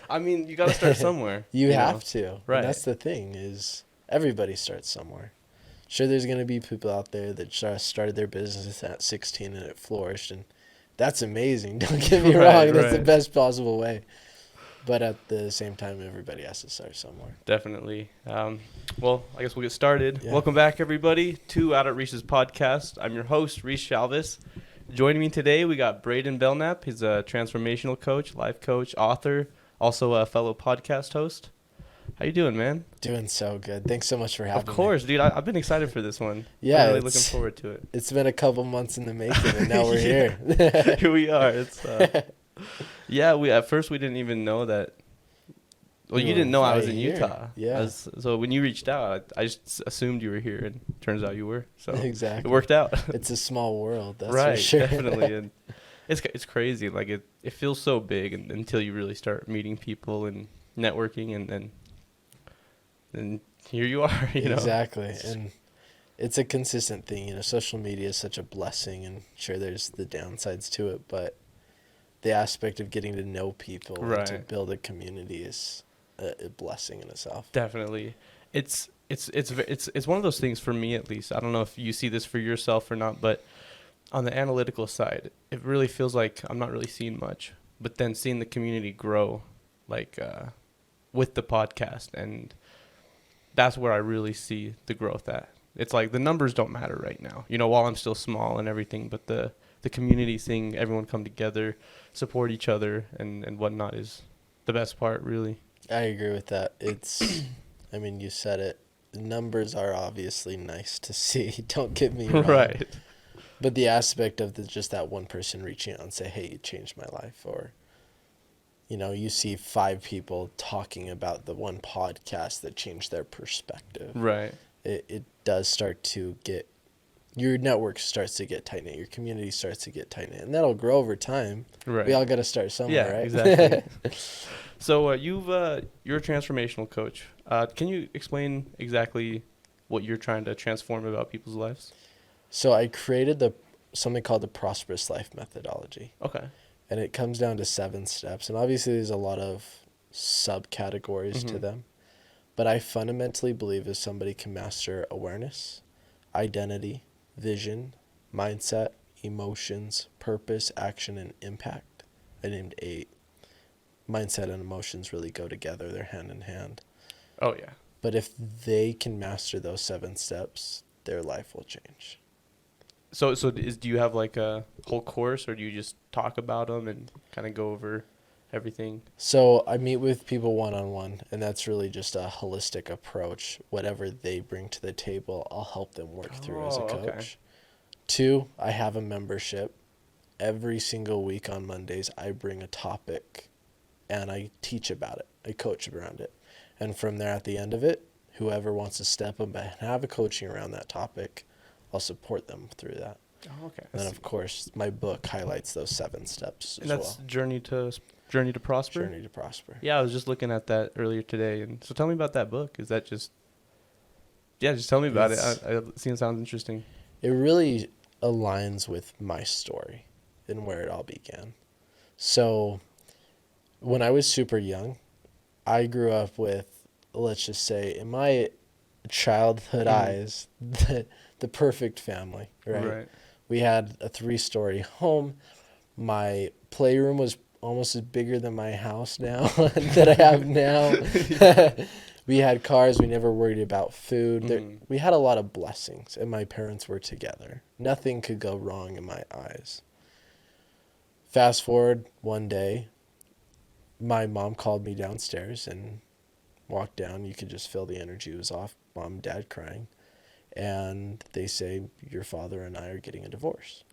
I mean, you got to start somewhere. You know? have to. Right. And that's the thing is everybody starts somewhere. Sure, there's going to be people out there that just started their business at 16 and it flourished, and that's amazing. Don't get me Right, wrong. That's the right. best possible way. But at the same time, everybody has to start somewhere. Definitely. Well, I guess we'll get started. Yeah. Welcome back, everybody, to Out at Reese's podcast. I'm your host, Reese Shalvis. Joining me today, we got Braiden Belnap. He's a transformational coach, life coach, author, also a fellow podcast host. How you doing, man? Doing so good. Thanks so much for having me. Of course, dude. I've been excited for this one. Yeah, I'm really looking forward to it. It's been a couple months in the making, and now we're here. Here we are. It's yeah. We at first we didn't even know that. Well, you didn't know I was in Utah. Yeah. So when you reached out, I just assumed you were here, and turns out you were. So Exactly. it worked out. It's a small world, that's right, for sure. definitely. And it's crazy. Like it feels so big until you really start meeting people and networking, and then here you are. You know. Exactly. And it's a consistent thing. You know, social media is such a blessing, and sure, there's the downsides to it, but the aspect of getting to know people and to build a community is a blessing in itself. Definitely. It's one of those things for me, at least. I don't know if you see this for yourself or not, but on the analytical side, it really feels like I'm not really seeing much, but then seeing the community grow, like with the podcast, and that's where I really see the growth at. It's like the numbers don't matter right now, you know, while I'm still small and everything, but the community, seeing everyone come together, support each other and whatnot is the best part, really. I agree with that. It's, I mean, you said it. Numbers are obviously nice to see. Don't get me wrong. Right. But the aspect of just that one person reaching out and say, hey, you changed my life. Or, you know, you see 5 people talking about the one podcast that changed their perspective. Right. It does start to get, your network starts to get tight knit. Your community starts to get tight knit. And that'll grow over time. Right. We all got to start somewhere, right? Exactly. So you're a transformational coach. Can you explain exactly what you're trying to transform about people's lives? So I created something called the Prosperous life methodology. Okay. And it comes down to 7 steps. And obviously there's a lot of subcategories to them. But I fundamentally believe if somebody can master awareness, identity, vision, mindset, emotions, purpose, action, and impact. I named 8. Mindset and emotions really go together. They're hand in hand. Oh, yeah. But if they can master those 7 steps, their life will change. So do you have like a whole course, or do you just talk about them and kind of go over everything? So I meet with people one-on-one, and that's really just a holistic approach. Whatever they bring to the table, I'll help them work through as a coach. Okay. 2, I have a membership. Every single week on Mondays, I bring a topic and I teach about it. I coach around it. And from there, at the end of it, whoever wants to step up and have a coaching around that topic, I'll support them through that. Oh, okay. And then, of course, my book highlights those 7 steps And as that's well. Journey to Prosper? Journey to Prosper. Yeah, I was just looking at that earlier today. And so tell me about that book. Is that just... Yeah, just tell me about it. It sounds interesting. It really aligns with my story and where it all began. So when I was super young, I grew up with, let's just say, in my childhood eyes, the perfect family, right? We had a 3-story home. My playroom was almost as bigger than my house now that I have now. We had cars. We never worried about food. We had a lot of blessings, and my parents were together. Nothing could go wrong in my eyes. Fast forward one day, my mom called me downstairs and walked down. You could just feel the energy was off. Mom and dad crying. And they say, your father and I are getting a divorce.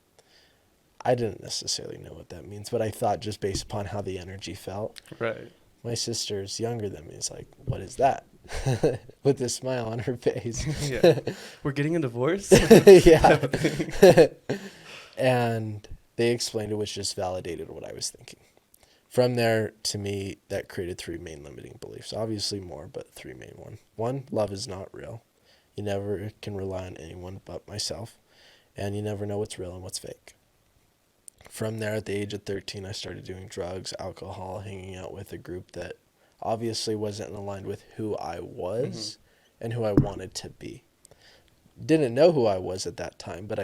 I didn't necessarily know what that means, but I thought just based upon how the energy felt. Right. My sister's younger than me. Is like, what is that? With a smile on her face. Yeah. We're getting a divorce? Yeah. And they explained it, which just validated what I was thinking. From there, to me, that created 3 main limiting beliefs. Obviously more, but 3 main ones. 1, love is not real. You never can rely on anyone but myself. And you never know what's real and what's fake. From there, at the age of 13, I started doing drugs, alcohol, hanging out with a group that obviously wasn't aligned with who I was and who I wanted to be. Didn't know who I was at that time, but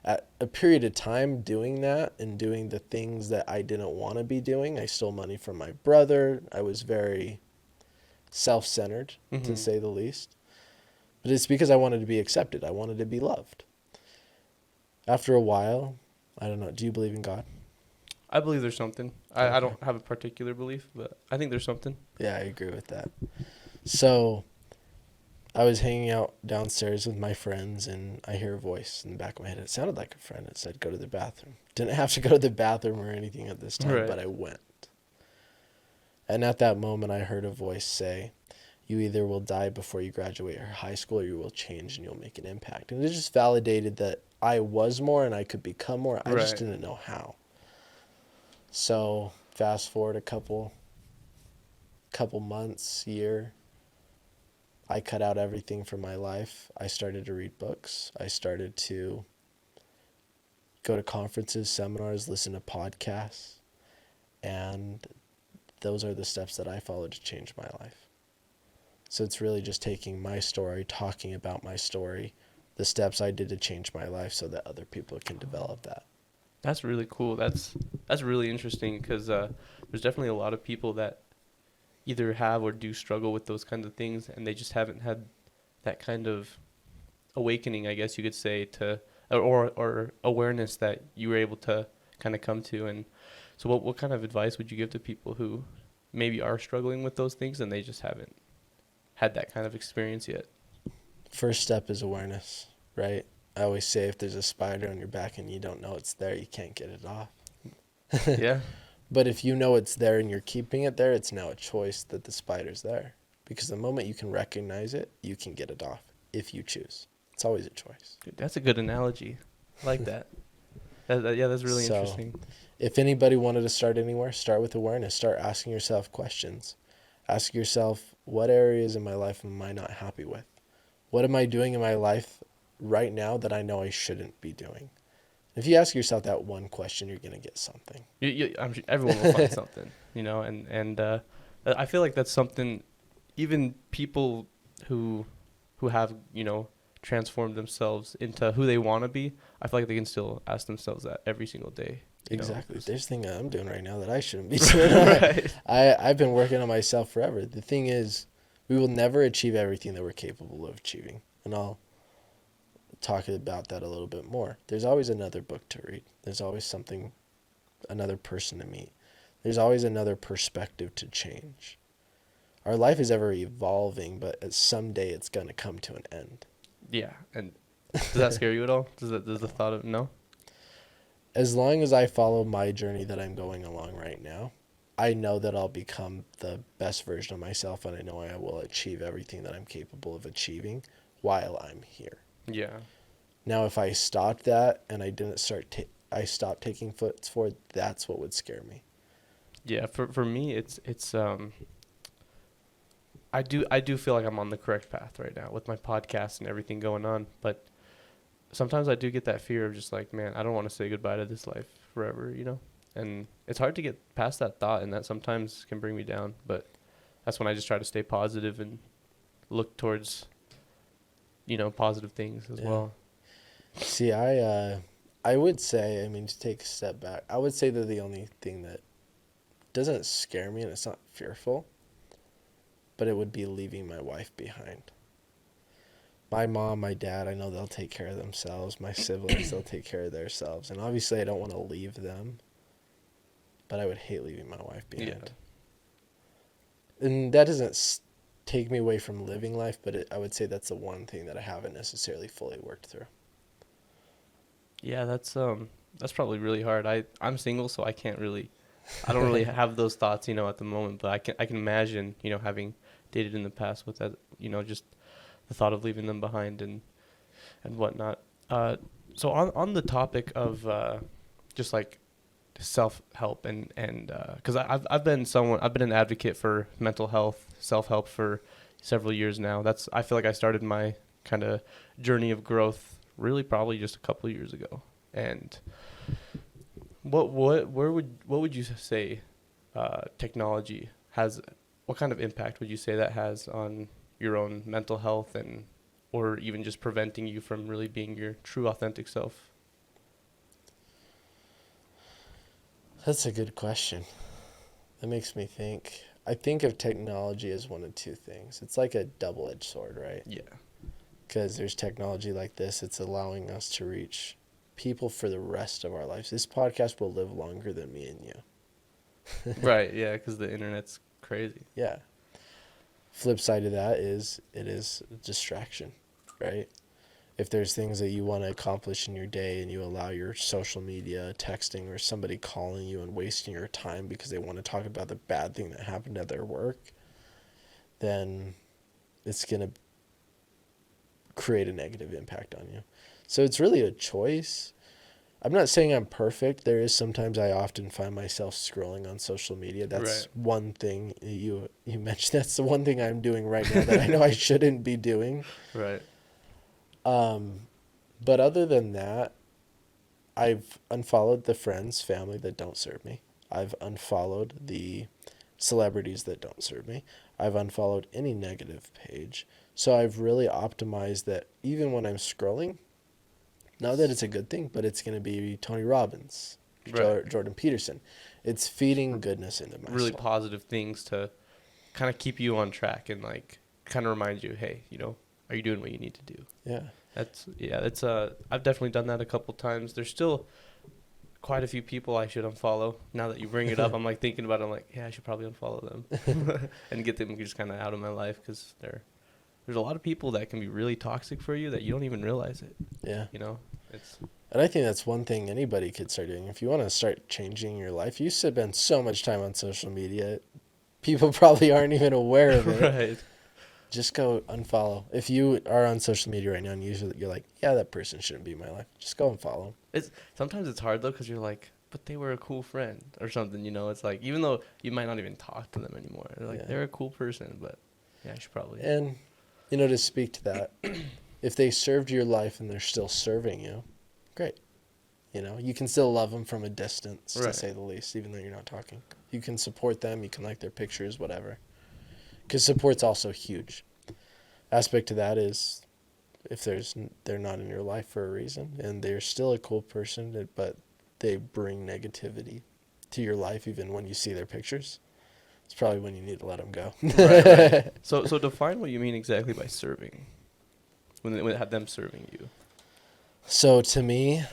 at a period of time doing that and doing the things that I didn't want to be doing, I stole money from my brother. I was very self-centered, to say the least. But it's because I wanted to be accepted. I wanted to be loved. After a while, I don't know, do you believe in God? I believe there's something. I don't have a particular belief, but I think there's something. Yeah, I agree with that. So I was hanging out downstairs with my friends, and I hear a voice in the back of my head. It sounded like a friend. It said, go to the bathroom. Didn't have to go to the bathroom or anything at this time, Right. but I went. And at that moment, I heard a voice say, you either will die before you graduate high school, or you will change and you'll make an impact. And it just validated that I was more and I could become more. I just didn't know how. So fast forward a couple months, year, I cut out everything from my life. I started to read books. I started to go to conferences, seminars, listen to podcasts. And those are the steps that I followed to change my life. So it's really just taking my story, talking about my story, the steps I did to change my life so that other people can develop that. That's really cool. That's really interesting because there's definitely a lot of people that either have or do struggle with those kinds of things, and they just haven't had that kind of awakening, I guess you could say, to or awareness that you were able to kind of come to. And so what kind of advice would you give to people who maybe are struggling with those things and they just haven't had that kind of experience yet? First step is awareness, right? I always say if there's a spider on your back and you don't know it's there, you can't get it off. Yeah. But if you know it's there and you're keeping it there, it's now a choice that the spider's there. Because the moment you can recognize it, you can get it off if you choose. It's always a choice. Dude, that's a good analogy. I like that. Yeah, that's really interesting. If anybody wanted to start anywhere, start with awareness. Start asking yourself questions. Ask yourself, what areas in my life am I not happy with? What am I doing in my life right now that I know I shouldn't be doing? If you ask yourself that one question, you're going to get something. I'm sure everyone will find something, and I feel like that's something even people who have, transformed themselves into who they want to be, I feel like they can still ask themselves that every single day. Exactly. There's things that I'm doing right now that I shouldn't be doing. Right. I've been working on myself forever. The thing is, we will never achieve everything that we're capable of achieving. And I'll talk about that a little bit more. There's always another book to read. There's always another person to meet. There's always another perspective to change. Our life is ever evolving, but someday it's going to come to an end. Yeah. And does that scare you at all? Does the thought of no? As long as I follow my journey that I'm going along right now, I know that I'll become the best version of myself, and I know I will achieve everything that I'm capable of achieving while I'm here. Yeah. Now, if I stopped that and I didn't I stopped taking foot forward, that's what would scare me. Yeah. For me, it's I do feel like I'm on the correct path right now with my podcast and everything going on, but sometimes I do get that fear of just like, man, I don't want to say goodbye to this life forever, and it's hard to get past that thought, and that sometimes can bring me down, but that's when I just try to stay positive and look towards, positive things as well. See, I would say, to take a step back, I would say that the only thing that doesn't scare me, and it's not fearful, but it would be leaving my wife behind. My mom, my dad, I know they'll take care of themselves. My siblings, they'll take care of themselves. And obviously I don't want to leave them, but I would hate leaving my wife behind. Yeah. And that doesn't take me away from living life, but I would say that's the one thing that I haven't necessarily fully worked through. Yeah, that's probably really hard. I'm single, so I don't really have those thoughts, at the moment, but I can imagine, having dated in the past with that, just the thought of leaving them behind and whatnot. So on the topic of just like self-help and because I've been an advocate for mental health, self-help for several years now. I feel like I started my kind of journey of growth really probably just a couple of years ago. And What would you say technology has? What kind of impact would you say that has on your own mental health, and or even just preventing you from really being your true authentic self? That's a good question. That makes me think. I think of technology as one of two things. It's like a double-edged sword, right? Yeah. Because there's technology like this, it's allowing us to reach people for the rest of our lives. This podcast will live longer than me and you. Right. Yeah. Because the internet's crazy. Yeah. Flip side of that is it is a distraction, right? If there's things that you want to accomplish in your day and you allow your social media, texting, or somebody calling you and wasting your time because they want to talk about the bad thing that happened at their work, then it's going to create a negative impact on you. So it's really a choice. I'm not saying I'm perfect. There is sometimes I often find myself scrolling on social media. That's Right. one thing you mentioned. That's the one thing I'm doing right now that I know I shouldn't be doing. Right. But other than that, I've unfollowed the friends, family that don't serve me. I've unfollowed the celebrities that don't serve me. I've unfollowed any negative page. So I've really optimized that even when I'm scrolling, not that it's a good thing, but it's going to be Tony Robbins, Right. Jordan Peterson. It's feeding goodness into my Really soul. positive things to kind of keep you on track and kind of remind you, hey, are you doing what you need to do? Yeah. That's I've definitely done that a couple times. There's still quite a few people I should unfollow. Now that you bring it up, I'm thinking about it. I'm like, yeah, I should probably unfollow them and get them just kind of out of my life, because there's a lot of people that can be really toxic for you that you don't even realize it. Yeah. It's And I think that's one thing anybody could start doing. If you want to start changing your life, you spend so much time on social media, people probably aren't even aware of it. right. Just go unfollow. If you are on social media right now and you're like, yeah, that person shouldn't be in my life, just go and follow them. Sometimes it's hard though, because you're like, but they were a cool friend or something. It's like, even though you might not even talk to them anymore, Yeah. they're a cool person, but yeah, I should probably. And, to speak to that, if they served your life and they're still serving you, great. You can still love them from a distance, to Right. say the least, even though you're not talking. You can support them. You can like their pictures, whatever. Because support's also huge. Aspect to that is if they're not in your life for a reason and they're still a cool person, but they bring negativity to your life even when you see their pictures, it's probably when you need to let them go. Right. So define what you mean exactly by serving. When they had them serving you. So to me,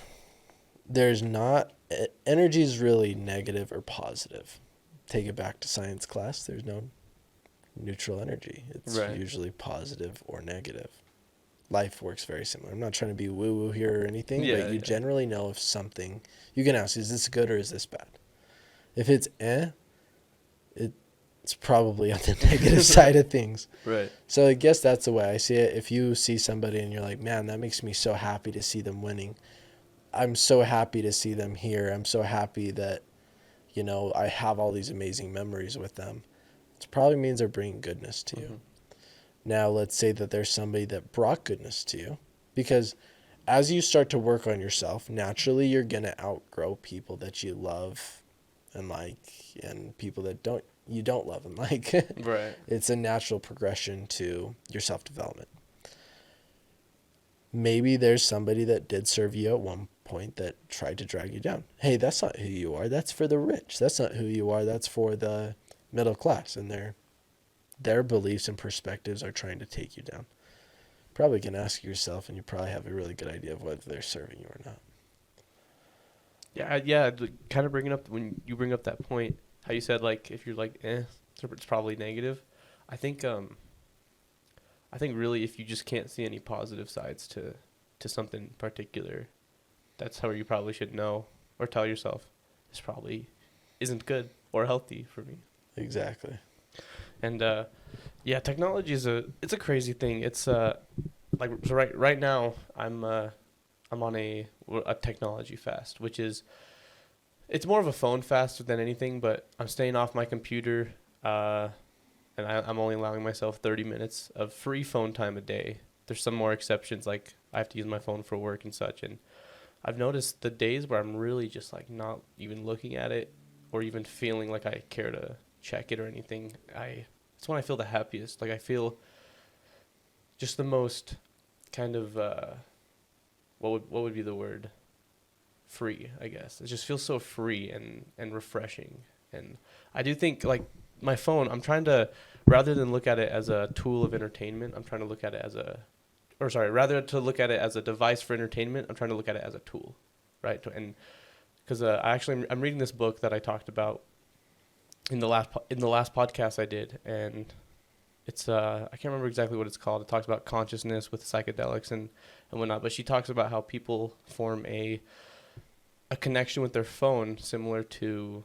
there's not energy is really negative or positive. Take it back to science class. There's no neutral energy. It's Right. usually positive or negative. Life works very similar. I'm not trying to be woo-woo here or anything, Yeah, but you yeah. generally know if something, you can ask, is this good or is this bad? If it's it's probably on the negative side of things. Right. So I guess that's the way I see it. If you see somebody and you're like, man, that makes me so happy to see them winning. I'm so happy to see them here. I'm so happy that, I have all these amazing memories with them. It probably means they're bringing goodness to you. Mm-hmm. Now, let's say that there's somebody that brought goodness to you, because as you start to work on yourself, naturally you're going to outgrow people that you love and like, and people that you don't love and like. Right. It's a natural progression to your self-development. Maybe there's somebody that did serve you at one point that tried to drag you down. Hey, that's not who you are. That's for the rich. That's not who you are. That's for the middle class. And their beliefs and perspectives are trying to take you down. Probably can ask yourself, and you probably have a really good idea of whether they're serving you or not. Yeah. Kind of bringing up, when you bring up that point, how you said, if you're it's probably negative. I think really, if you just can't see any positive sides to something particular, that's how you probably should know or tell yourself, this probably isn't good or healthy for me. Exactly. And technology it's a crazy thing. It's so right now I'm on a technology fast, which is, it's more of a phone fast than anything, but I'm staying off my computer, and I'm only allowing myself 30 minutes of free phone time a day. There's some more exceptions, like I have to use my phone for work and such, and I've noticed the days where I'm really just like not even looking at it or even feeling like I care to check it or anything. It's when I feel the happiest. Like I feel just the most kind of what would be the word? Free, I guess. It just feels so free and refreshing. And I do think like my phone, I'm trying to, rather than look at it as a tool of entertainment, I'm trying to look at it as rather to look at it as a device for entertainment, I'm trying to look at it as a tool, right? And because I'm reading this book that I talked about in the last podcast I did, and it's I can't remember exactly what it's called. It talks about consciousness with psychedelics and whatnot, but she talks about how people form a connection with their phone similar to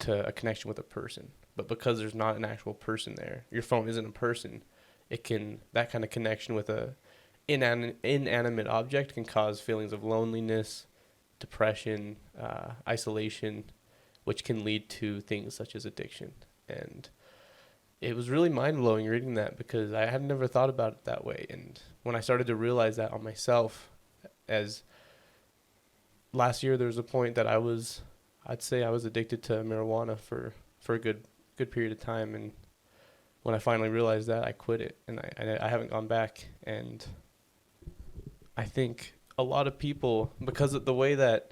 a connection with a person. But because there's not an actual person there, your phone isn't a person, that kind of connection with a inanimate object can cause feelings of loneliness, depression, isolation, which can lead to things such as addiction. And it was really mind-blowing reading that because I had never thought about it that way. And when I started to realize that on myself, as last year there was a point that I'd say I was addicted to marijuana for a good period of time. And when I finally realized that, I quit it, and I haven't gone back. And I think a lot of people, because of the way that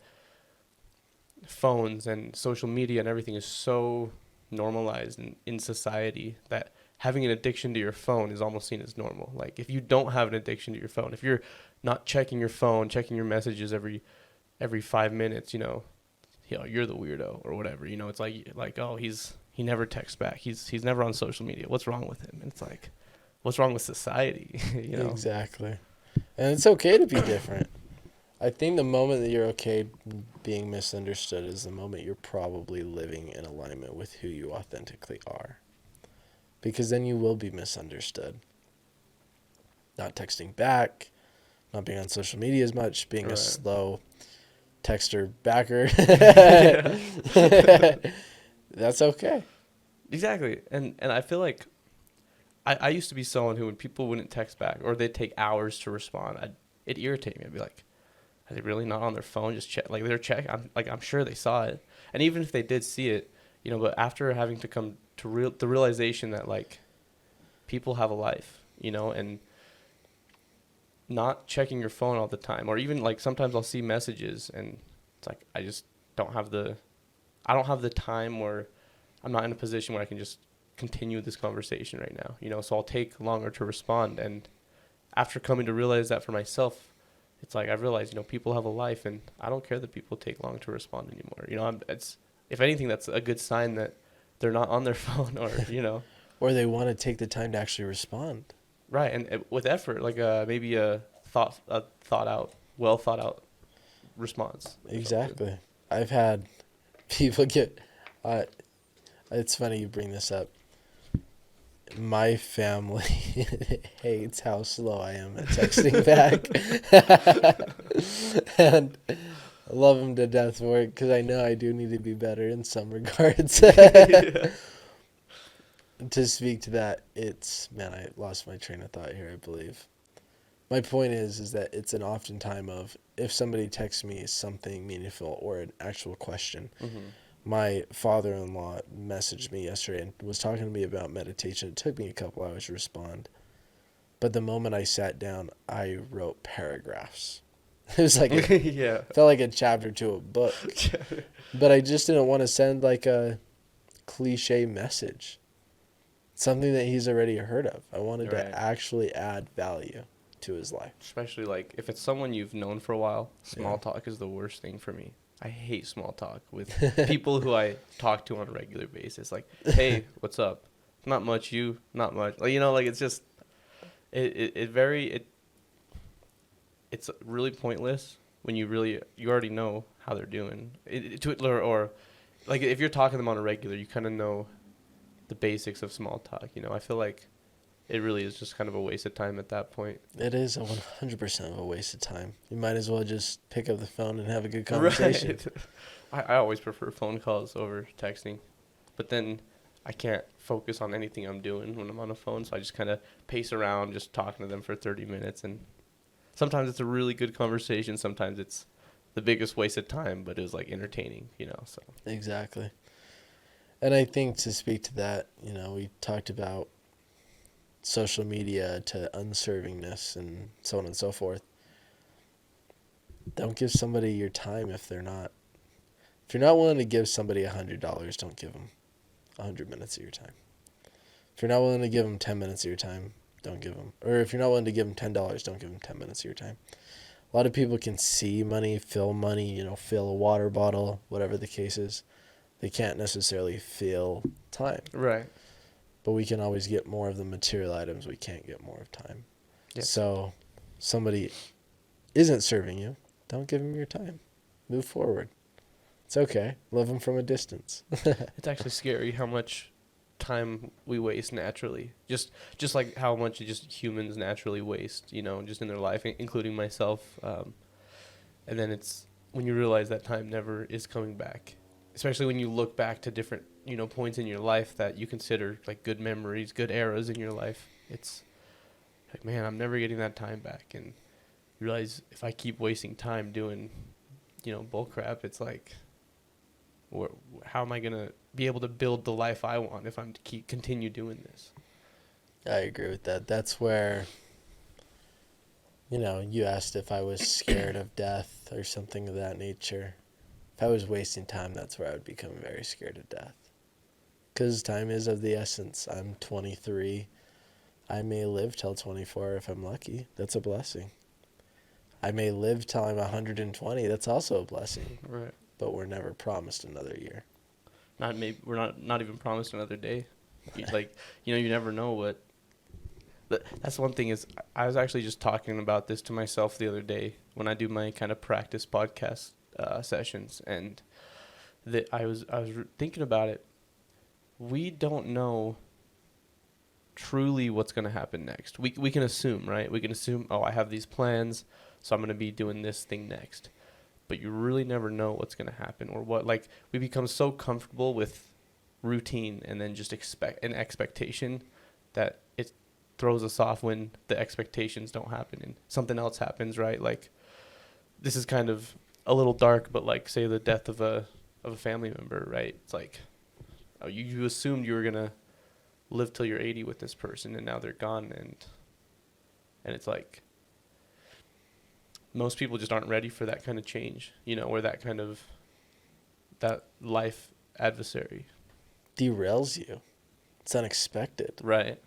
phones and social media and everything is so normalized in society, that having an addiction to your phone is almost seen as normal. Like if you don't have an addiction to your phone, if you're not checking your phone, checking your messages every 5 minutes, you're the weirdo or whatever. It's like oh, he never texts back. He's never on social media. What's wrong with him? And it's like, what's wrong with society? Exactly. And it's okay to be different. I think the moment that you're okay being misunderstood is the moment you're probably living in alignment with who you authentically are. Because then you will be misunderstood. Not texting back, not being on social media as much, being a slow texter backer. That's okay. Exactly. And I feel like I used to be someone who, when people wouldn't text back or they'd take hours to respond, it'd irritate me. I'd be like, are they really not on their phone? Just check. Like, they're checking. I'm sure they saw it. And even if they did see it, but after having to come to the realization that, like, people have a life, and not checking your phone all the time, or even, like, sometimes I'll see messages and it's like, I don't have the time, or I'm not in a position where I can just continue this conversation right now, so I'll take longer to respond. And after coming to realize that for myself, it's like I've realized, people have a life, and I don't care that people take long to respond anymore. It's, if anything, that's a good sign that they're not on their phone, or or they want to take the time to actually respond. Right, and with effort, like maybe a well thought out response. Exactly. I've had people get. It's funny you bring this up. My family hates how slow I am at texting back. And I love them to death for it because I know I do need to be better in some regards. To speak to that, I lost my train of thought here, I believe. My point is that it's an often time of, if somebody texts me something meaningful or an actual question. Mm-hmm. My father-in-law messaged me yesterday and was talking to me about meditation. It took me a couple hours to respond. But the moment I sat down, I wrote paragraphs. It was like felt like a chapter to a book. But I just didn't want to send like a cliche message. Something that he's already heard of. I wanted to actually add value to his life. Especially like if it's someone you've known for a while, small talk is the worst thing for me. I hate small talk with people who I talk to on a regular basis. Like, hey, what's up? Not much. You? Not much. Like, like it's just, it's really pointless when you already know how they're doing. Or like if you're talking to them on a regular, you kind of know the basics of small talk. I feel like it really is just kind of a waste of time at that point. It is 100% of a waste of time. You might as well just pick up the phone and have a good conversation. Right. I always prefer phone calls over texting. But then I can't focus on anything I'm doing when I'm on a phone, so I just kind of pace around just talking to them for 30 minutes. And sometimes it's a really good conversation. Sometimes it's the biggest waste of time, but it was like entertaining, so. Exactly. And I think to speak to that, we talked about social media to unservingness and so on and so forth. Don't give somebody your time if you're not willing to give somebody $100, don't give them 100 minutes of your time. If you're not willing to give them 10 minutes of your time, don't give them. Or if you're not willing to give them $10, don't give them 10 minutes of your time. A lot of people can see money, fill money, fill a water bottle, whatever the case is. They can't necessarily feel time. Right. But we can always get more of the material items. We can't get more of time. Yep. So somebody isn't serving you, don't give them your time. Move forward. It's okay. Love them from a distance. It's actually scary how much time we waste naturally. Just like how much just humans naturally waste, just in their life, including myself. And then it's when you realize that time never is coming back, especially when you look back to different, points in your life that you consider like good memories, good eras in your life. It's like, man, I'm never getting that time back. And you realize if I keep wasting time doing, bull crap, it's like, how am I going to be able to build the life I want if I'm to continue doing this? I agree with that. That's where, you asked if I was scared of death or something of that nature. If I was wasting time, that's where I would become very scared of death. Because time is of the essence. I'm 23. I may live till 24 if I'm lucky. That's a blessing. I may live till I'm 120. That's also a blessing. Right. But we're never promised another year. We're not even promised another day. You never know what. That's one thing is I was actually just talking about this to myself the other day when I do my kind of practice podcast sessions, and that I was thinking about it. We don't know truly what's going to happen next. We can assume, right? We can assume, I have these plans, so I'm going to be doing this thing next. But you really never know what's going to happen or what. Like, we become so comfortable with routine and then just expect an expectation that it throws us off when the expectations don't happen and something else happens, right? Like, this is kind of a little dark, but like, say the death of a family member, right? It's like, you assumed you were going to live till you're 80 with this person, and now they're gone, and it's like, most people just aren't ready for that kind of change, or that life adversary. Derails you. It's unexpected. Right.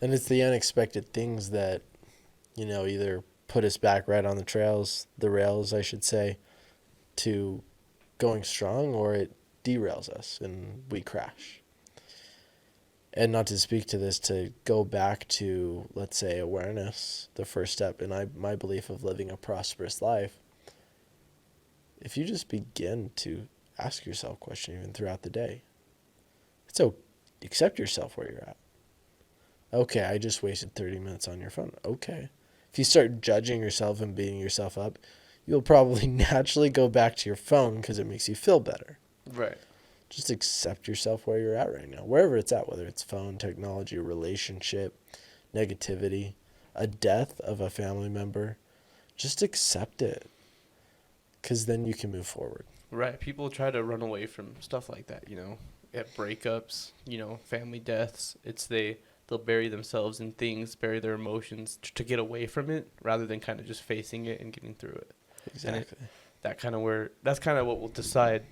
And it's the unexpected things that, either put us back right on the rails, I should say, to going strong, or it derails us and we crash. And not to speak to this, to go back to, let's say, awareness, the first step in my belief of living a prosperous life. If you just begin to ask yourself questions even throughout the day, so accept yourself where you're at. Okay, I just wasted 30 minutes on your phone. Okay. If you start judging yourself and beating yourself up, you'll probably naturally go back to your phone because it makes you feel better. Right. Just accept yourself where you're at right now, wherever it's at, whether it's phone, technology, relationship, negativity, a death of a family member. Just accept it, because then you can move forward. Right. People try to run away from stuff like that, at breakups, family deaths. They'll bury themselves in things, bury their emotions to get away from it rather than kind of just facing it and getting through it. Exactly. That's kind of what will decide.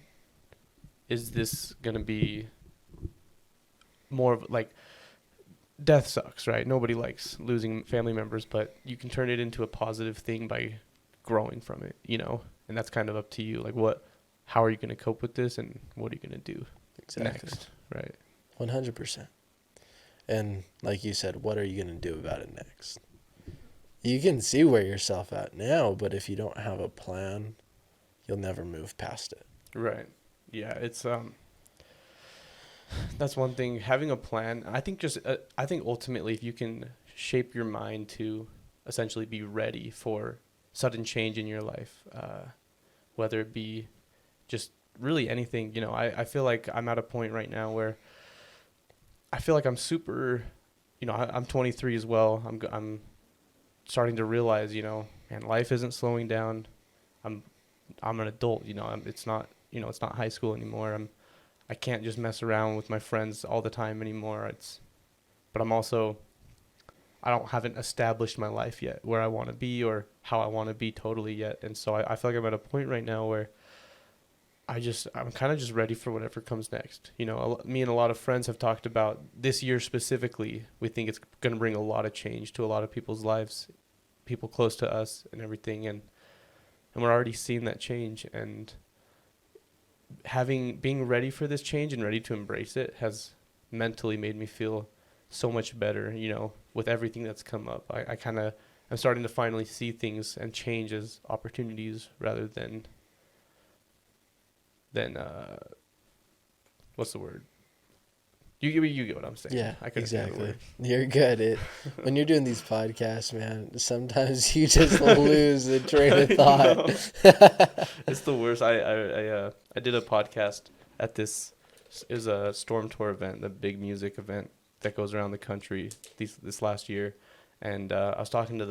Is this going to be more of like, death sucks, right? Nobody likes losing family members, but you can turn it into a positive thing by growing from it, and that's kind of up to you. Like, how are you going to cope with this, and what are you going to do next, right? 100%. And like you said, what are you going to do about it next? You can see where yourself at now, but if you don't have a plan, you'll never move past it. Right. Yeah, it's that's one thing, having a plan. I think ultimately if you can shape your mind to essentially be ready for sudden change in your life, whether it be just really anything, I feel like I'm at a point right now where I feel like I'm super, I'm 23 as well. starting to realize, man, life isn't slowing down. I'm I'm an adult, it's not, it's not high school anymore. I can't just mess around with my friends all the time anymore. But I'm also, haven't established my life yet where I want to be or how I want to be totally yet. And so I feel like I'm at a point right now where I'm kind of just ready for whatever comes next. Me and a lot of friends have talked about this year specifically. We think it's going to bring a lot of change to a lot of people's lives, people close to us and everything. And we're already seeing that change, and being ready for this change and ready to embrace it has mentally made me feel so much better, with everything that's come up. I'm starting to finally see things and change as opportunities rather than what's the word? You get what I'm saying. Yeah, I couldn't exactly. You're good. When you're doing these podcasts, man, sometimes you just lose the train of thought. It's the worst. I did a podcast at this. It was a Storm Tour event, the big music event that goes around the country this last year, and I was talking to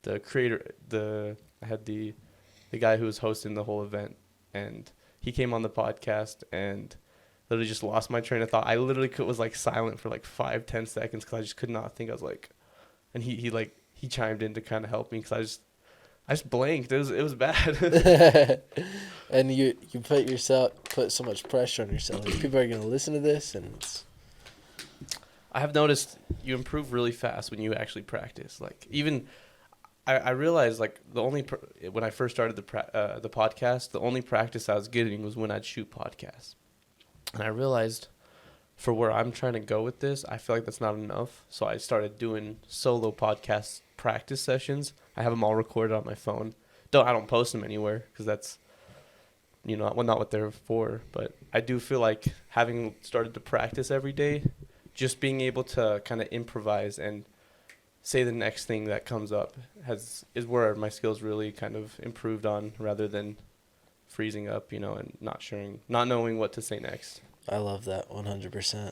the creator. I had the guy who was hosting the whole event, and he came on the podcast and literally just lost my train of thought. I literally was like silent for like 5-10 seconds because I just could not think. I was like, and he chimed in to kind of help me because I just blanked. It was bad. And you put so much pressure on yourself. Like, people are gonna listen to this, and I have noticed you improve really fast when you actually practice. Like even I realized like when I first started the podcast, the only practice I was getting was when I'd shoot podcasts. And I realized for where I'm trying to go with this, I feel like that's not enough. So I started doing solo podcast practice sessions. I have them all recorded on my phone. I don't post them anywhere because that's, not what they're for. But I do feel like having started to practice every day, just being able to kind of improvise and say the next thing that comes up is where my skills really kind of improved on rather than freezing up, and not knowing what to say next. I love that 100%.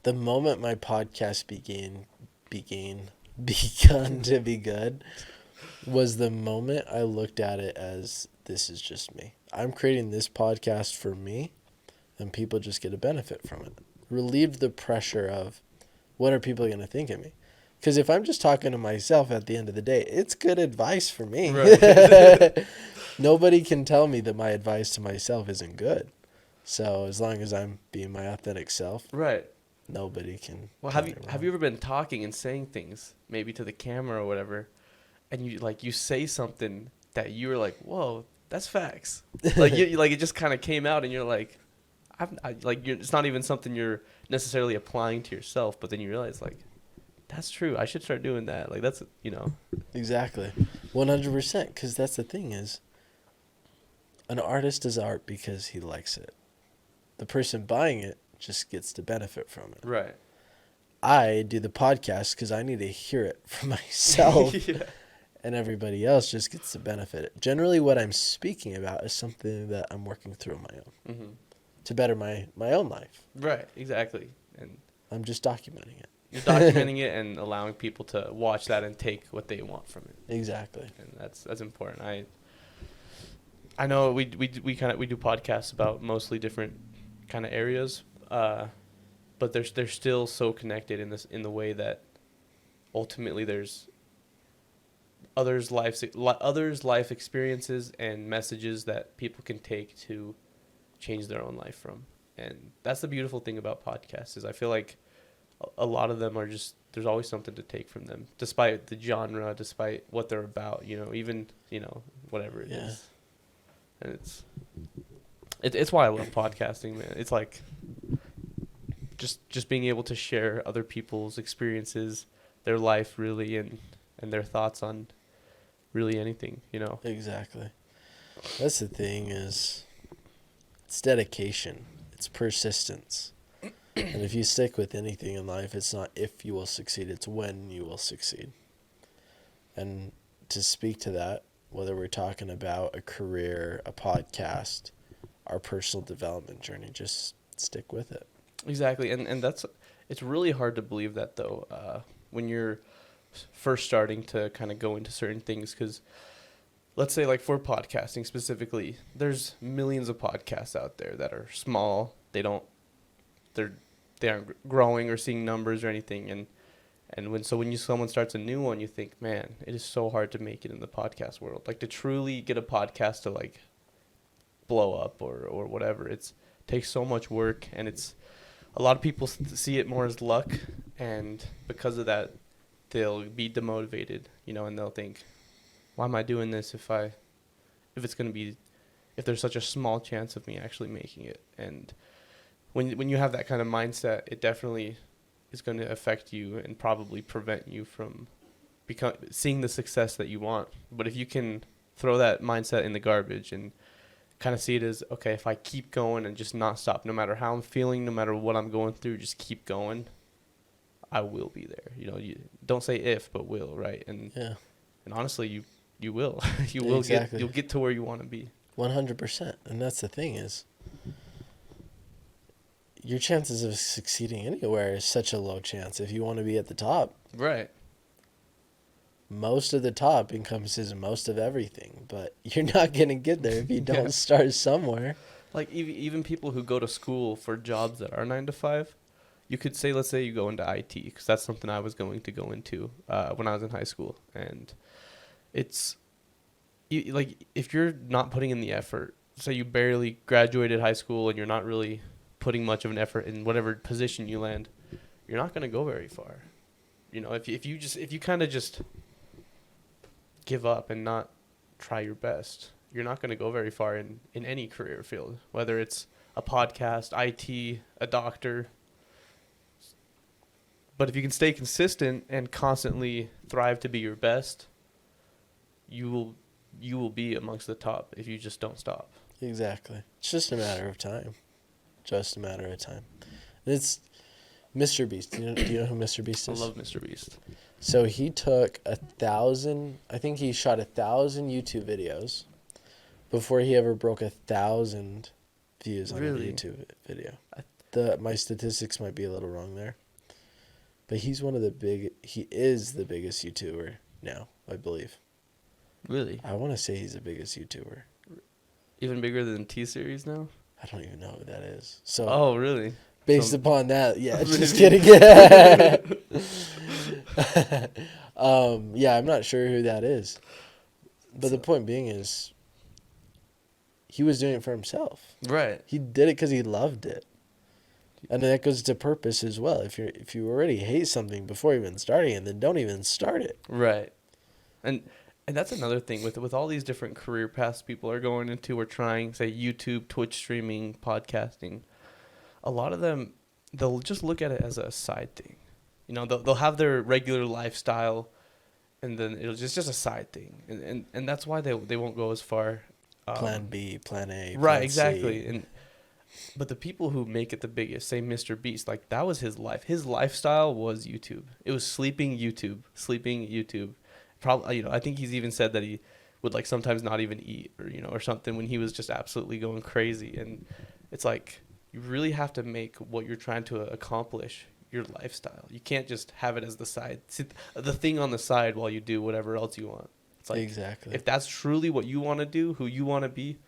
The moment my podcast begun to be good was the moment I looked at it as, this is just me. I'm creating this podcast for me, and people just get a benefit from it. Relieved the pressure of, what are people going to think of me? Because if I'm just talking to myself at the end of the day, it's good advice for me. Right. Nobody can tell me that my advice to myself isn't good. So as long as I'm being my authentic self, right, nobody can. Well, have you ever been talking and saying things maybe to the camera or whatever, and you say something that you were like, whoa, that's facts. Like it just kind of came out, and you're like, it's not even something you're necessarily applying to yourself, but then you realize like, that's true. I should start doing that. Like that's Exactly, 100%. Because that's the thing is, an artist does art because he likes it. The person buying it just gets to benefit from it. Right. I do the podcast because I need to hear it for myself. Yeah. And everybody else just gets to benefit it. Generally, what I'm speaking about is something that I'm working through on my own to better my own life. Right, exactly. And I'm just documenting it. You're documenting it and allowing people to watch that and take what they want from it. Exactly. And that's important. I know we do podcasts about mostly different kind of areas, but they're still so connected in the way that ultimately there's others' life experiences and messages that people can take to change their own life from. And that's the beautiful thing about podcasts is I feel like a lot of them are just, there's always something to take from them, despite the genre, despite what they're about, even, whatever it is. And it's why I love podcasting, man. It's like just being able to share other people's experiences, their life really, and their thoughts on really anything, Exactly. That's the thing is, it's dedication. It's persistence. And if you stick with anything in life, it's not if you will succeed, it's when you will succeed. And to speak to that, whether we're talking about a career, a podcast, our personal development journey, just stick with it. Exactly. And it's really hard to believe that though, when you're first starting to kind of go into certain things, because let's say like for podcasting specifically, there's millions of podcasts out there that are small. They're they aren't growing or seeing numbers or anything, and when someone starts a new one, you think, man, it is so hard to make it in the podcast world. Like to truly get a podcast to like blow up or whatever, it's takes so much work, and it's a lot of people see it more as luck, and because of that, they'll be demotivated, and they'll think, why am I doing this if it's going to be, if there's such a small chance of me actually making it? And when you have that kind of mindset, it definitely is going to affect you and probably prevent you from seeing the success that you want. But if you can throw that mindset in the garbage and kind of see it as, okay, if I keep going and just not stop, no matter how I'm feeling, no matter what I'm going through, just keep going, I will be there. You don't say if, but will, right? And Yeah. And honestly, you will. You will Exactly. you'll get to where you want to be. 100%. And that's the thing is, your chances of succeeding anywhere is such a low chance. If you want to be at the top, Right. most of the top encompasses most of everything. But you're not going to get there if you don't Yeah. start somewhere. Like even people who go to school for jobs that are 9 to 5, you could say, let's say you go into IT, because that's something I was going to go into when I was in high school, and it's like if you're not putting in the effort, say you barely graduated high school and you're not really putting much of an effort in whatever position you land, you're not going to go very far. If you kind of just give up and not try your best, you're not going to go very far in any career field, whether it's a podcast, IT, a doctor. But if you can stay consistent and constantly thrive to be your best, you will be amongst the top if you just don't stop. Exactly. It's just a matter of time. Just a matter of time. It's Mr. Beast. Do you know who Mr. Beast is? I love Mr. Beast. So he took 1,000, I think he shot 1,000 YouTube videos before he ever broke 1,000 views on Really? a YouTube video. My statistics might be a little wrong there. But he is the biggest YouTuber now, I believe. Really? I want to say he's the biggest YouTuber. Even bigger than T-Series now? I don't even know who that is. So Oh, really? based upon that, yeah, Really? just kidding. Yeah, I'm not sure who that is. But the point being is, he was doing it for himself. Right. He did it because he loved it. And that goes to purpose as well. If you already hate something before even starting it, then don't even start it. Right. And that's another thing with all these different career paths people are going into or trying, say YouTube, Twitch streaming, podcasting. A lot of them, they'll just look at it as a side thing. They'll have their regular lifestyle, and then it'll just a side thing. And that's why they won't go as far. Plan B, Plan A, Right, Plan exactly. C. But the people who make it the biggest, say Mr. Beast, like that was his life. His lifestyle was YouTube. It was sleeping YouTube. Probably, I think he's even said that he would like sometimes not even eat or something when he was just absolutely going crazy. And it's like, you really have to make what you're trying to accomplish your lifestyle. You can't just have it as the thing on the side while you do whatever else you want. It's like, Exactly. if that's truly what you want to do, who you want to be,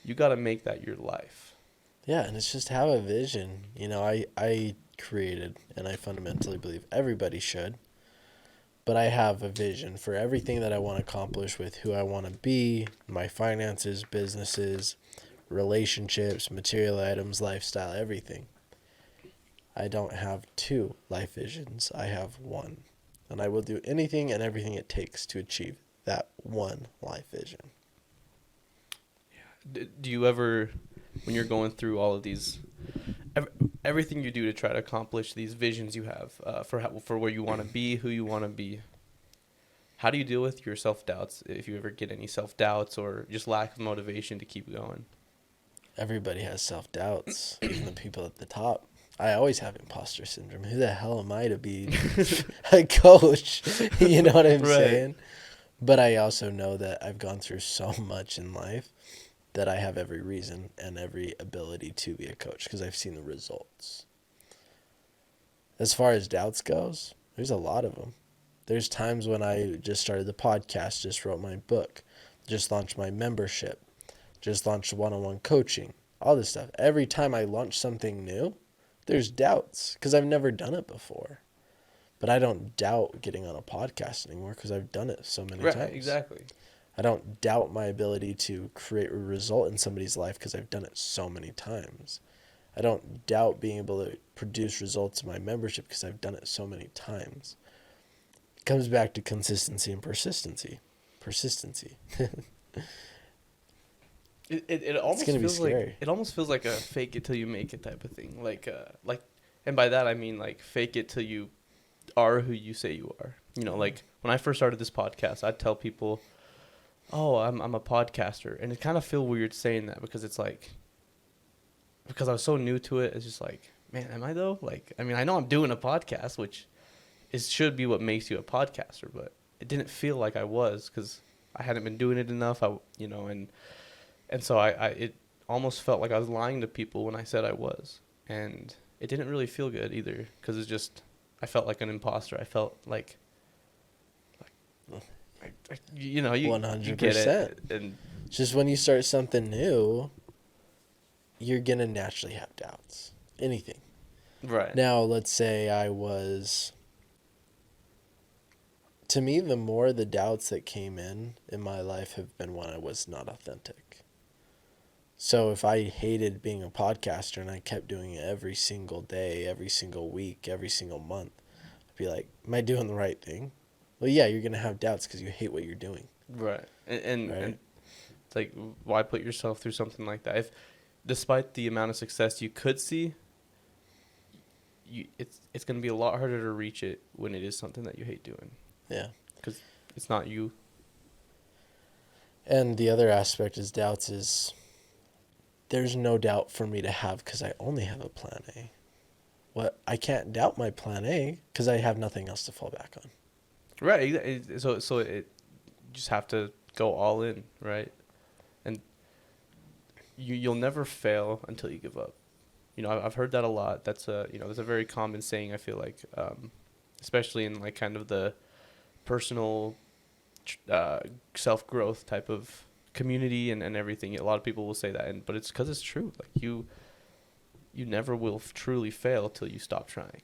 you got to make that your life. Yeah, and it's just have a vision. I created, and I fundamentally believe everybody should, but I have a vision for everything that I want to accomplish with who I want to be, my finances, businesses, relationships, material items, lifestyle, everything. I don't have 2 life visions. I have 1. And I will do anything and everything it takes to achieve that 1 life vision. Do you ever, when you're going through all of these, everything you do to try to accomplish these visions you have for where you want to be, who you want to be, how do you deal with your self-doubts, if you ever get any self-doubts or just lack of motivation to keep going? Everybody has self-doubts, even the people at the top. I always have imposter syndrome. Who the hell am I to be a coach? You know what I'm Right. saying? But I also know that I've gone through so much in life that I have every reason and every ability to be a coach because I've seen the results. As far as doubts goes, there's a lot of them. There's times when I just started the podcast, just wrote my book, just launched my membership, just launched one-on-one coaching, all this stuff. Every time I launch something new, there's doubts because I've never done it before. But I don't doubt getting on a podcast anymore because I've done it so many Right, times. exactly. I don't doubt my ability to create a result in somebody's life because I've done it so many times. I don't doubt being able to produce results in my membership because I've done it so many times. It comes back to consistency and persistency. Persistency. It It's almost going to be feels like scary. it almost feels like a fake it till you make it type of thing. Like, and by that I mean like fake it till you are who you say you are. You know, like when I first started this podcast, I'd tell people, "Oh, I'm a podcaster," and it kind of feel weird saying that because it's like, because I was so new to it. It's just like, man, am I though? Like, I mean, I know I'm doing a podcast, which is should be what makes you a podcaster, but it didn't feel like I was because I hadn't been doing it enough. And so I it almost felt like I was lying to people when I said I was, and it didn't really feel good either because it's just I felt like an imposter. I felt you get 100%. it, and Just when you start something new, you're going to naturally have doubts. Anything. right, Now, let's say to me, the more the doubts that came in my life have been when I was not authentic. So if I hated being a podcaster and I kept doing it every single day, every single week, every single month, I'd be like, am I doing the right thing? Well, yeah, you're going to have doubts because you hate what you're doing. right, and Right? it's like why put yourself through something like that if, despite the amount of success you could see, it's going to be a lot harder to reach it when it is something that you hate doing Yeah. because it's not you. And the other aspect is doubts is there's no doubt for me to have because I only have a plan A. What I can't doubt my plan A because I have nothing else to fall back on. Right. So it you just have to go all in, right? And you'll never fail until you give up. You know, I've heard that a lot. That's a very common saying. I feel like, especially in like kind of the personal, self growth type of community and everything. A lot of people will say that, but it's because it's true. Like you never will truly fail till you stop trying.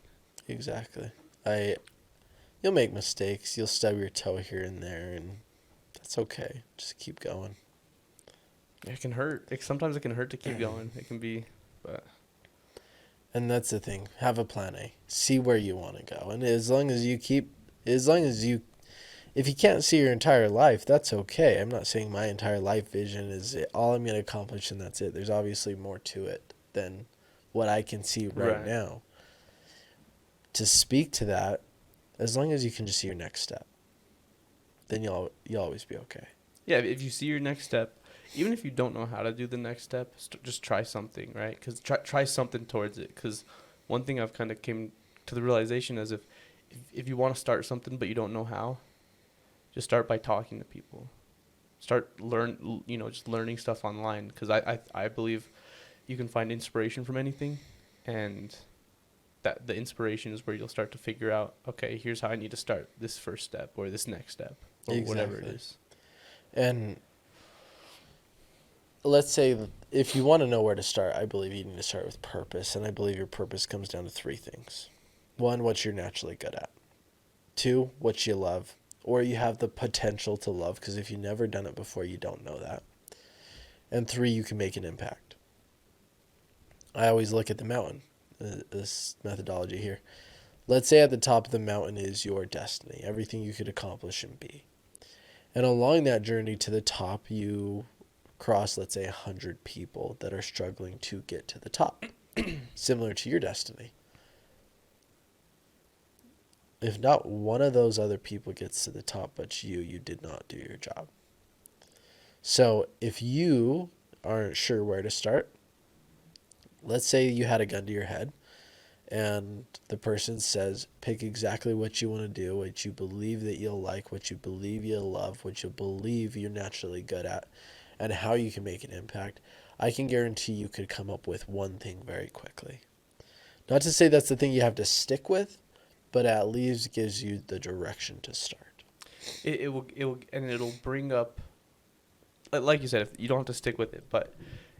Exactly. You'll make mistakes. You'll stub your toe here and there, and that's okay. Just keep going. It can hurt. Sometimes it can hurt to keep going. It can be, but And that's the thing. Have a plan A. See where you want to go. And if you can't see your entire life, that's okay. I'm not saying my entire life vision is all I'm going to accomplish and that's it. There's obviously more to it than what I can see right now. To speak to that, as long as you can just see your next step, then you'll always be okay. yeah, if you see your next step, even if you don't know how to do the next step, just try something, right? Because try something towards it. Because one thing I've kind of came to the realization is if you want to start something but you don't know how, just start by talking to people. Just learning stuff online. Because I believe you can find inspiration from anything, and that the inspiration is where you'll start to figure out, okay, here's how I need to start this first step or this next step or whatever it is. And let's say if you want to know where to start, I believe you need to start with purpose. And I believe your purpose comes down to three things. One, what you're naturally good at. Two, what you love, or you have the potential to love, because if you've never done it before, you don't know that. And three, you can make an impact. I always look at the mountain, this methodology here. Let's say at the top of the mountain is your destiny, everything you could accomplish and be. And along that journey to the top, you cross, let's say, 100 people that are struggling to get to the top, similar to your destiny. If not one of those other people gets to the top but you did not do your job. So if you aren't sure where to start, let's say you had a gun to your head and the person says, pick exactly what you want to do, what you believe that you'll like, what you believe you'll love, what you believe you're naturally good at, and how you can make an impact, I can guarantee you could come up with one thing very quickly. Not to say that's the thing you have to stick with, but at least gives you the direction to start. It'll bring up, like you said, if you don't have to stick with it, but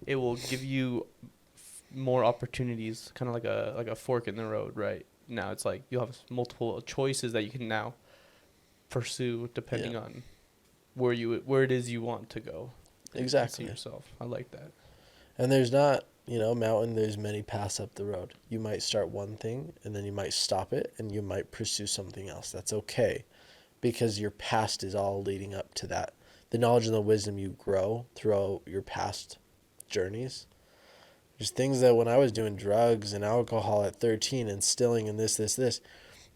it will give you more opportunities, kind of like a fork in the road, right? Now it's like you'll have multiple choices that you can now pursue depending on where it is you want to go. Exactly. See yourself. I like that. And there's not, mountain, there's many paths up the road. You might start one thing and then you might stop it and you might pursue something else. That's okay, because your past is all leading up to that. The knowledge and the wisdom you grow throughout your past journeys. There's things that when I was doing drugs and alcohol at 13 and stealing and this,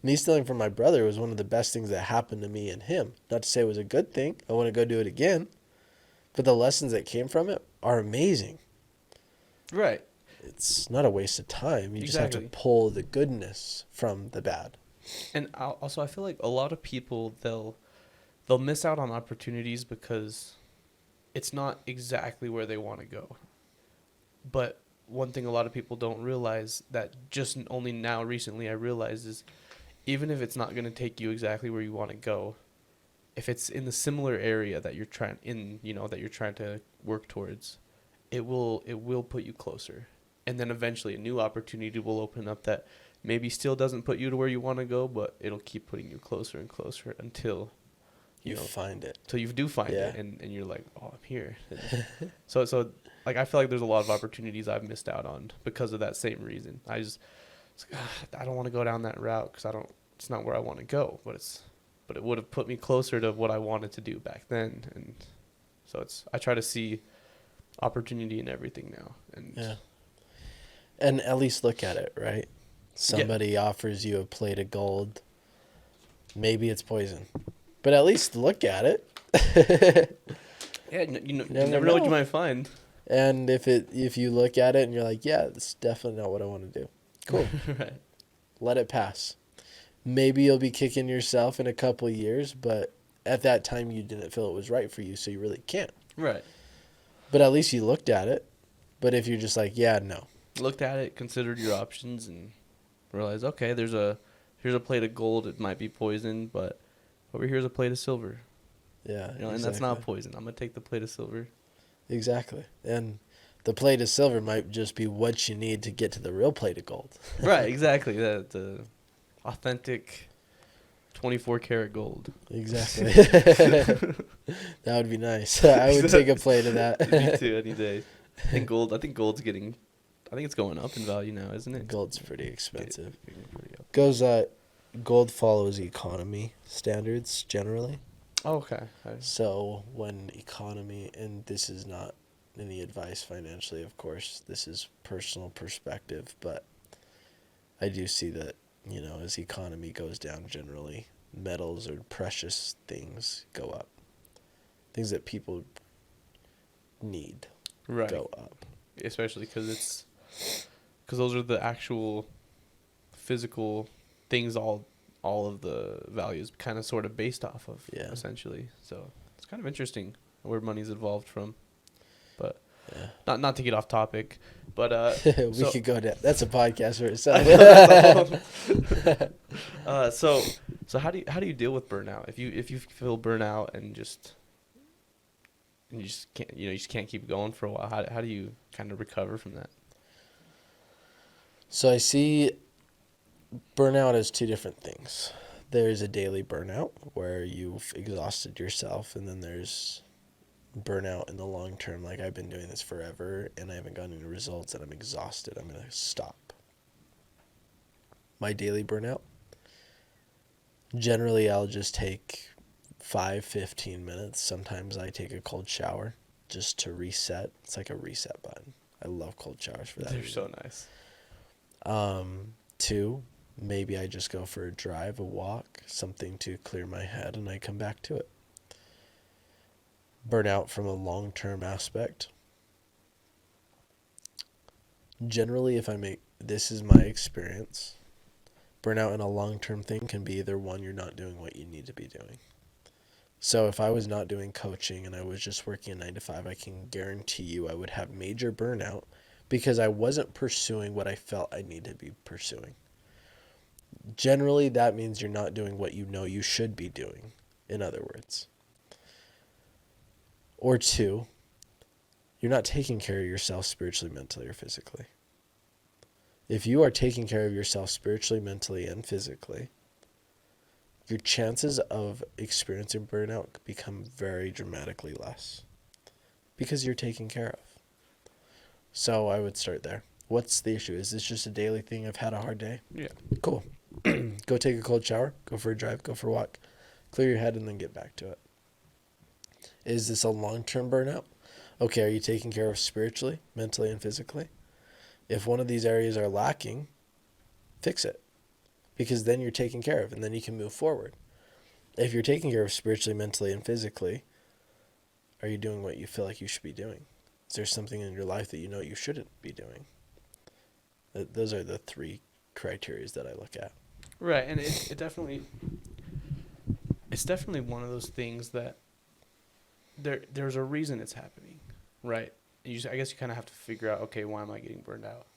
me stealing from my brother was one of the best things that happened to me and him. Not to say it was a good thing. I want to go do it again. But the lessons that came from it are amazing. Right. It's not a waste of time. You just have to Exactly. pull the goodness from the bad. And also, I feel like a lot of people, they'll miss out on opportunities because it's not exactly where they want to go. But one thing a lot of people don't realize, that just only now recently I realized, is even if it's not going to take you exactly where you want to go, if it's in the similar area that you're trying to work towards, it will put you closer. And then eventually a new opportunity will open up that maybe still doesn't put you to where you want to go, but it'll keep putting you closer and closer until You find it. till you do find Yeah. it, and you're like, oh, I'm here. so like, I feel like there's a lot of opportunities I've missed out on because of that same reason. It's like, I don't want to go down that route because it's not where I want to go, but it would have put me closer to what I wanted to do back then. And so I try to see opportunity in everything now. And at least look at it, right? Somebody offers you a plate of gold. Maybe it's poison, but at least look at it. Yeah, you never know what you might find. And if you look at it and you're like, yeah, this is definitely not what I want to do. Cool. Right. Let it pass. Maybe you'll be kicking yourself in a couple of years, but at that time you didn't feel it was right for you, so you really can't. Right. But at least you looked at it. But if you're just like, yeah, no. Looked at it, considered your options, and realized, okay, here's a plate of gold. It might be poison, but over here's a plate of silver. Yeah, And that's not poison. I'm gonna take the plate of silver. Exactly. And the plate of silver might just be what you need to get to the real plate of gold. Right. Exactly. The authentic 24 karat gold. Exactly. That would be nice. I would take a plate of that. Me too, any day. I think gold's it's going up in value now, isn't it? Gold's pretty expensive. Pretty up. Goes gold follows economy standards generally. Oh, okay. So when economy, and this is not any advice financially, of course, this is personal perspective, but I do see that, as economy goes down, generally metals or precious things go up. Things that people need go up. Especially because those are the actual physical things all of the values kind of sort of based off of, essentially. So it's kind of interesting where money's evolved from. But not to get off topic, but we could go down. That's a podcast for itself. So how do you deal with burnout? If you feel burnout and you just can't keep going for a while, how do you kind of recover from that? So I see burnout as two different things. There's a daily burnout where you've exhausted yourself, and then there's burnout in the long term, like I've been doing this forever and I haven't gotten any results and I'm exhausted. I'm going to stop. My daily burnout, generally I'll just take 5-15 minutes. Sometimes I take a cold shower just to reset. It's like a reset button. I love cold showers for that. They're so nice. 2, maybe I just go for a drive, a walk, something to clear my head, and I come back to it. Burnout from a long-term aspect. Generally, this is my experience, burnout in a long-term thing can be either one, you're not doing what you need to be doing. So if I was not doing coaching and I was just working a 9 to 5, I can guarantee you I would have major burnout because I wasn't pursuing what I felt I needed to be pursuing. Generally, that means you're not doing what you know you should be doing, in other words. Or two, you're not taking care of yourself spiritually, mentally, or physically. If you are taking care of yourself spiritually, mentally, and physically, your chances of experiencing burnout become very dramatically less because you're taken care of. So I would start there. What's the issue? Is this just a daily thing? I've had a hard day? Yeah. Cool. Go take a cold shower, go for a drive, go for a walk, clear your head, and then get back to it. Is this a long-term burnout? Okay, are you taking care of spiritually, mentally, and physically? If one of these areas are lacking, fix it. Because then you're taken care of, and then you can move forward. If you're taking care of spiritually, mentally, and physically, are you doing what you feel like you should be doing? Is there something in your life that you know you shouldn't be doing? Those are the three criteria that I look at. Right, and it's definitely one of those things that there's a reason it's happening, right? I guess you kind of have to figure out, okay, why am I getting burned out?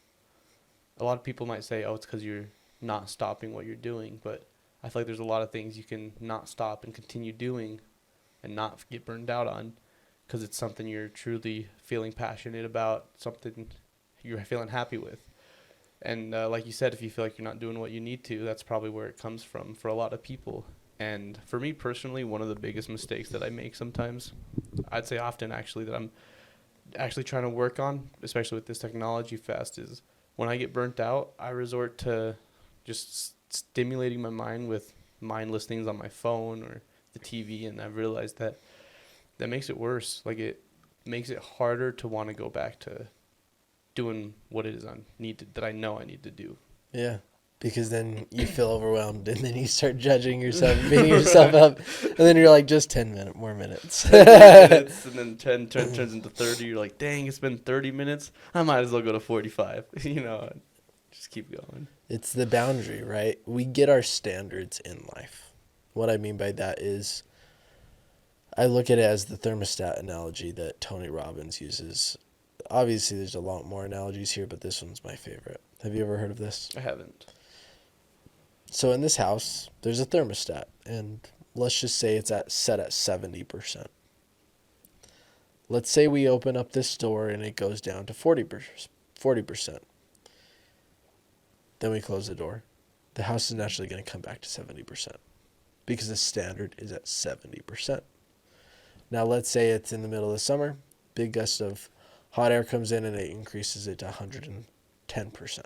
A lot of people might say, oh, it's because you're not stopping what you're doing, but I feel like there's a lot of things you can not stop and continue doing and not get burned out on because it's something you're truly feeling passionate about, something you're feeling happy with. And like you said, if you feel like you're not doing what you need to, that's probably where it comes from for a lot of people. And for me personally, one of the biggest mistakes that I make sometimes, I'd say often actually, that I'm actually trying to work on, especially with this technology fast, is when I get burnt out, I resort to just stimulating my mind with mindless things on my phone or the TV, and I've realized that makes it worse. Like, it makes it harder to want to go back to doing what it is that I know I need to do. Yeah, because then you feel overwhelmed, and then you start judging yourself, beating yourself up, and then you're like, just 10 more minutes. 10 minutes, and then 10 turns into 30. You're like, dang, it's been 30 minutes. I might as well go to 45. Just keep going. It's the boundary, right? We get our standards in life. What I mean by that is, I look at it as the thermostat analogy that Tony Robbins uses. Obviously, there's a lot more analogies here, but this one's my favorite. Have you ever heard of this? I haven't. So in this house, there's a thermostat, and let's just say it's set at 70%. Let's say we open up this door and it goes down to 40%. Then we close the door. The house is naturally going to come back to 70% because the standard is at 70%. Now let's say it's in the middle of the summer, big gust of hot air comes in and it increases it to 110%.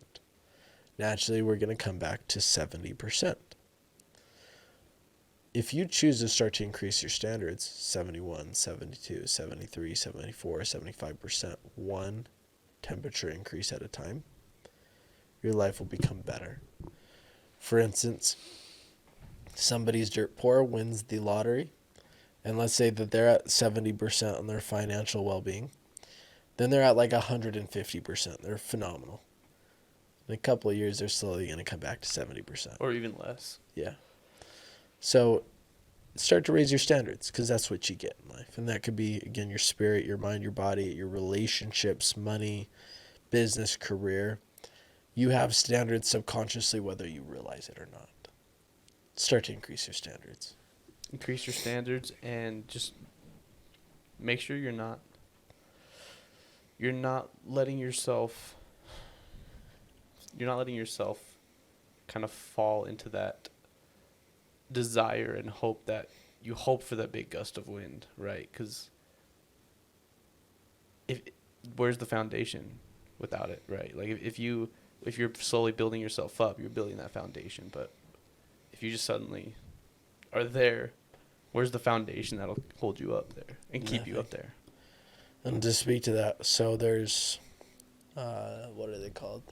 Naturally, we're going to come back to 70%. If you choose to start to increase your standards, 71, 72, 73, 74, 75%, one temperature increase at a time, your life will become better. For instance, somebody's dirt poor wins the lottery, and let's say that they're at 70% on their financial well-being. Then they're at like 150%. They're phenomenal. In a couple of years, they're slowly going to come back to 70%. Or even less. Yeah. So start to raise your standards, because that's what you get in life. And that could be, again, your spirit, your mind, your body, your relationships, money, business, career. You have standards subconsciously, whether you realize it or not. Start to increase your standards. Increase your standards and just make sure you're not letting yourself kind of fall into that desire and hope for that big gust of wind, right? Because where's the foundation without it, right? Like if you're slowly building yourself up, you're building that foundation. But if you just suddenly are there, where's the foundation that'll hold you up there and keep you up there? And to speak to that, so there's, what are they called?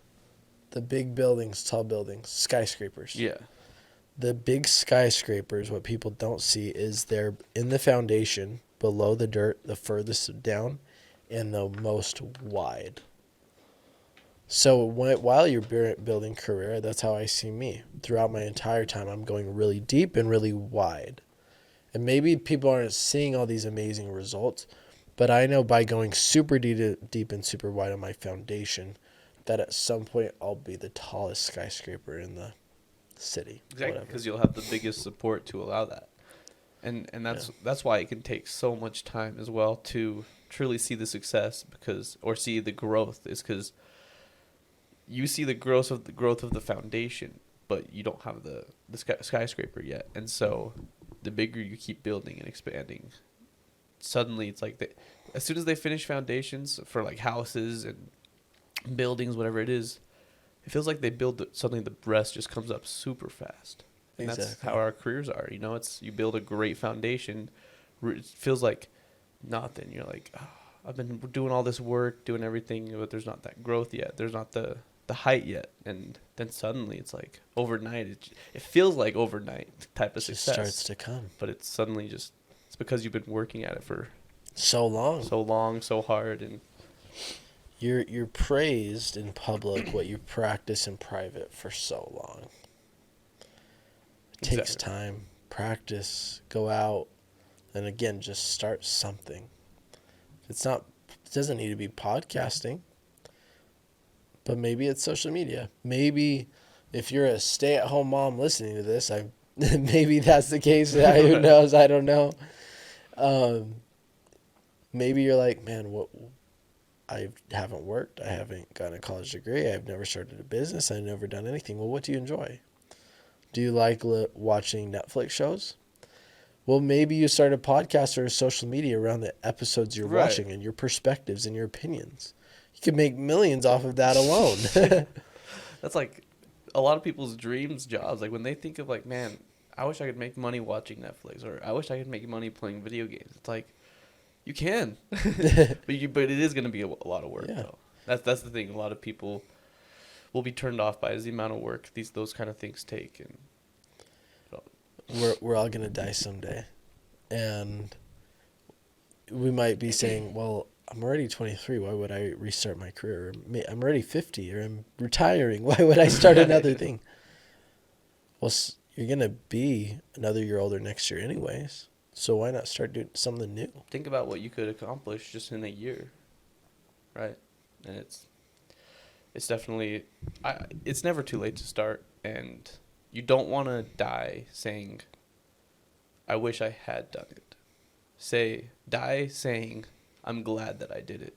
The big buildings, tall buildings, skyscrapers. Yeah. The big skyscrapers, what people don't see is they're in the foundation, below the dirt, the furthest down, and the most wide. So while you're building career, that's how I see me. Throughout my entire time, I'm going really deep and really wide. And maybe people aren't seeing all these amazing results, but I know by going super deep and super wide on my foundation, that at some point I'll be the tallest skyscraper in the city, Exactly, whatever. because you'll have the biggest support to allow that. And that's why it can take so much time as well to truly see the success, because or see the growth, is because you see the growth of the foundation, but you don't have the skyscraper yet. And so the bigger you keep building and expanding, suddenly it's like as soon as they finish foundations for like houses and buildings, whatever it is, it feels like they build suddenly the rest just comes up super fast. And that's Exactly. how our careers are. You know, it's you build a great foundation. It feels like nothing. You're like, oh, I've been doing all this work, doing everything, but there's not that growth yet. There's not the height yet. And then suddenly it's like overnight. It feels like overnight type of It just success. starts to come. But it's suddenly just, it's because you've been working at it for So long. so hard. And You're praised in public what you practice in private for so long. It takes Exactly. time, practice, go out, and again, just start something. It doesn't need to be podcasting, but maybe it's social media. Maybe if you're a stay-at-home mom listening to this, maybe that's the case. Who knows? I don't know. Maybe you're like, man, what? I haven't worked. I haven't gotten a college degree. I've never started a business. I've never done anything. Well, what do you enjoy? Do you like watching Netflix shows? Well, maybe you start a podcast or a social media around the episodes you're Right. watching and your perspectives and your opinions. You could make millions off of that alone. that's like a lot of people's dreams jobs. Like when they think of like, man, I wish I could make money watching Netflix, or I wish I could make money playing video games. It's like, you can, but it is going to be a lot of work Yeah. though. That's the thing. A lot of people will be turned off by is the amount of work those kind of things take. And We're all going to die someday. And we might be saying, well, I'm already 23. Why would I restart my career? I'm already 50 or I'm retiring. Why would I start another thing? Well, you're going to be another year older next year anyways. So why not start doing something new? think about what you could accomplish just in a year, right? And it's definitely, it's never too late to start, and you don't want to die saying, I wish I had done it. Die saying, I'm glad that I did it.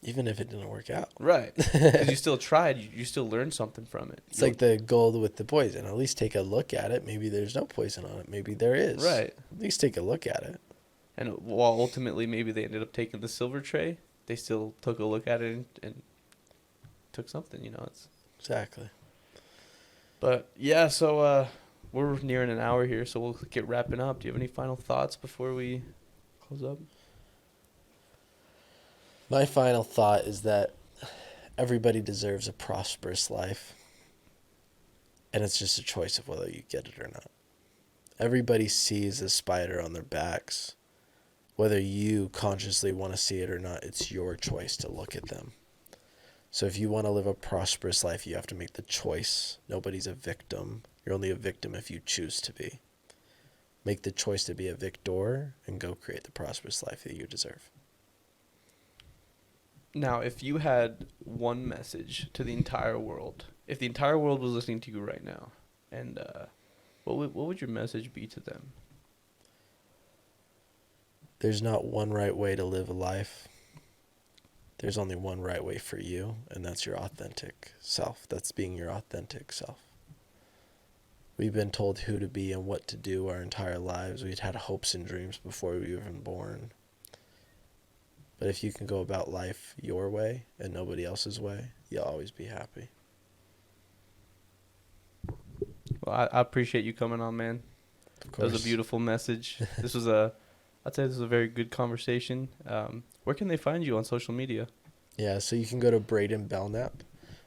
Even if it didn't work out. Right. Because you still tried. You still learned something from it. It's like the gold with the poison. At least take a look at it. Maybe there's no poison on it. Maybe there is. Right. At least take a look at it. And while ultimately maybe they ended up taking the silver tray, they still took a look at it and took something, you know. Exactly. But yeah, so we're nearing an hour here, so we'll get wrapping up. Do you have any final thoughts before we close up? My final thought is that everybody deserves a prosperous life. And it's just a choice of whether you get it or not. Everybody sees a spider on their backs. Whether you consciously want to see it or not, it's your choice to look at them. So if you want to live a prosperous life, you have to make the choice. Nobody's a victim. You're only a victim if you choose to be. Make the choice to be a victor and go create the prosperous life that you deserve. Now, if you had one message to the entire world, if the entire world was listening to you right now, and what would your message be to them? There's not one right way to live a life. There's only one right way for you, and that's your authentic self. That's being your authentic self. We've been told who to be and what to do our entire lives. We'd had hopes and dreams before we were even born. But if you can go about life your way and nobody else's way, you'll always be happy. Well, I appreciate you coming on, man. Of course. That was a beautiful message. I'd say this was a very good conversation. Where can they find you on social media? Yeah, so you can go to Braiden Belnap,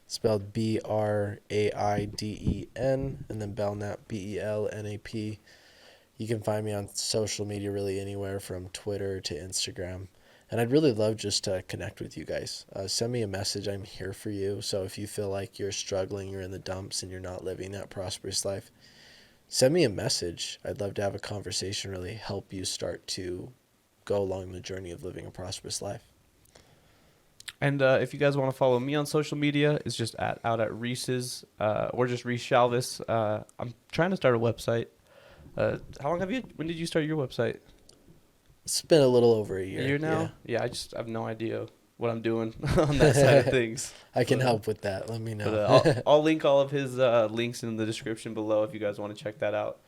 spelled Braiden, and then Belnap, Belnap. You can find me on social media really anywhere from Twitter to Instagram. And I'd really love just to connect with you guys. Send me a message. I'm here for you. So if you feel like you're struggling, you're in the dumps, and you're not living that prosperous life, send me a message. I'd love to have a conversation, really help you start to go along the journey of living a prosperous life. And if you guys want to follow me on social media, it's just out at Reese's or just Reese Shalvis. I'm trying to start a website. How long when did you start your website? It's been a little over a A year. year now? Yeah, I have no idea what I'm doing on that side of things. I can help with that. Let me know. But I'll link all of his links in the description below if you guys want to check that out.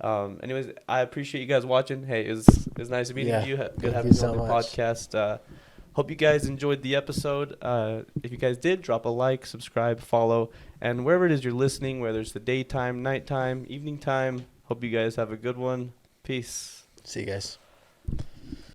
Anyways, I appreciate you guys watching. Hey, it was nice meeting you. Good Thank having you you so on the much. podcast. Hope you guys enjoyed the episode. If you guys did, drop a like, subscribe, follow, and wherever it is you're listening, whether it's the daytime, nighttime, evening time, hope you guys have a good one. Peace. See you guys.